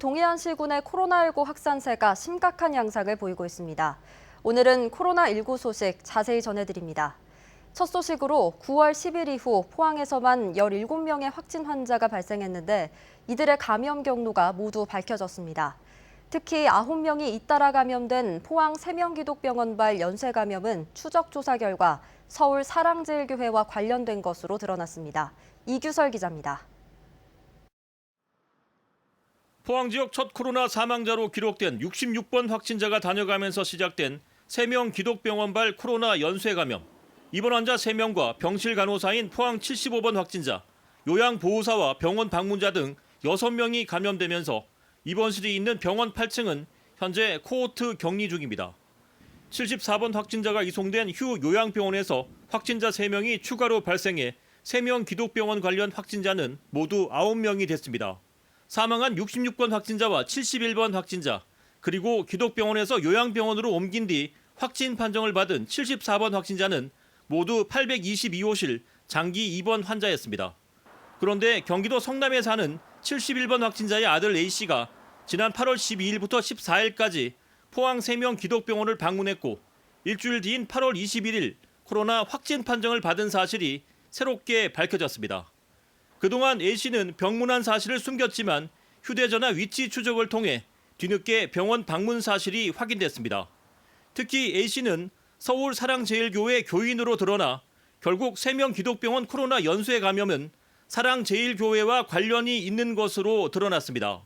동해안시군의 코로나19 확산세가 심각한 양상을 보이고 있습니다. 오늘은 코로나19 소식 자세히 전해드립니다. 첫 소식으로 9월 10일 이후 포항에서만 17명의 확진 환자가 발생했는데 이들의 감염 경로가 모두 밝혀졌습니다. 특히 9명이 잇따라 감염된 포항 세명기독병원발 연쇄 감염은 추적 조사 결과 서울 사랑제일교회와 관련된 것으로 드러났습니다. 이규설 기자입니다. 포항 지역 첫 코로나 사망자로 기록된 66번 확진자가 다녀가면서 시작된 세명 기독병원발 코로나 연쇄 감염. 입원 환자 3명과 병실 간호사인 포항 75번 확진자, 요양보호사와 병원 방문자 등 6명이 감염되면서 입원실이 있는 병원 8층은 현재 코호트 격리 중입니다. 74번 확진자가 이송된 휴 요양병원에서 확진자 3명이 추가로 발생해 3명 기독병원 관련 확진자는 모두 9명이 됐습니다. 사망한 66번 확진자와 71번 확진자, 그리고 기독병원에서 요양병원으로 옮긴 뒤 확진 판정을 받은 74번 확진자는 모두 822호실 장기 입원 환자였습니다. 그런데 경기도 성남에 사는 71번 확진자의 아들 A씨가 지난 8월 12일부터 14일까지 포항 세명 기독병원을 방문했고 일주일 뒤인 8월 21일 코로나 확진 판정을 받은 사실이 새롭게 밝혀졌습니다. 그동안 A씨는 병문안 사실을 숨겼지만 휴대전화 위치 추적을 통해 뒤늦게 병원 방문 사실이 확인됐습니다. 특히 A씨는 서울 사랑제일교회 교인으로 드러나 결국 세명 기독병원 코로나 연쇄 감염은 사랑제일교회와 관련이 있는 것으로 드러났습니다.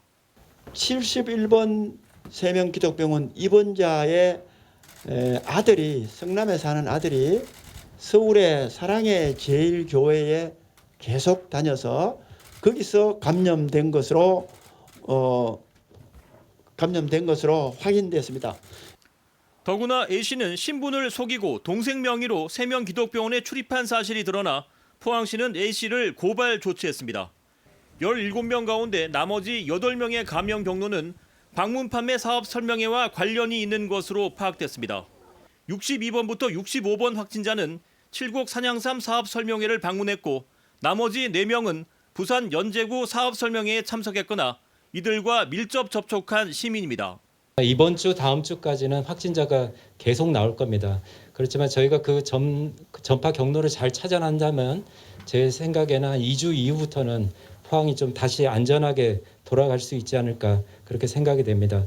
71번 세명 기독병원 입원자의 아들이, 성남에 사는 아들이 서울의 사랑의 제일교회에 계속 다녀서 거기서 감염된 것으로 확인됐습니다. 더구나 A씨는 신분을 속이고 동생 명의로 세명 기독병원에 출입한 사실이 드러나 포항시는 A씨를 고발 조치했습니다. 17명 가운데 나머지 8명의 감염 경로는 방문 판매 사업 설명회와 관련이 있는 것으로 파악됐습니다. 62번부터 65번 확진자는 칠곡 산양삼 사업 설명회를 방문했고 나머지 4명은 부산 연제구 사업 설명회에 참석했거나 이들과 밀접 접촉한 시민입니다. 이번 주 다음 주까지는 확진자가 계속 나올 겁니다. 그렇지만 저희가 그 전파 경로를 잘 찾아낸다면 제 생각에는 한 2주 이후부터는 포항이 좀 다시 안전하게 돌아갈 수 있지 않을까 그렇게 생각이 됩니다.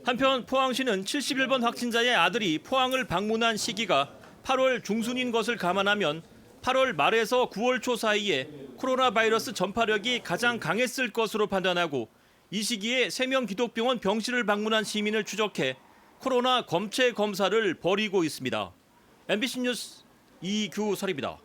한편 포항시는 71번 확진자의 아들이 포항을 방문한 시기가 8월 중순인 것을 감안하면 8월 말에서 9월 초 사이에 코로나 바이러스 전파력이 가장 강했을 것으로 판단하고 이 시기에 세명 기독병원 병실을 방문한 시민을 추적해 코로나 검체 검사를 벌이고 있습니다. MBC 뉴스 이규설입니다.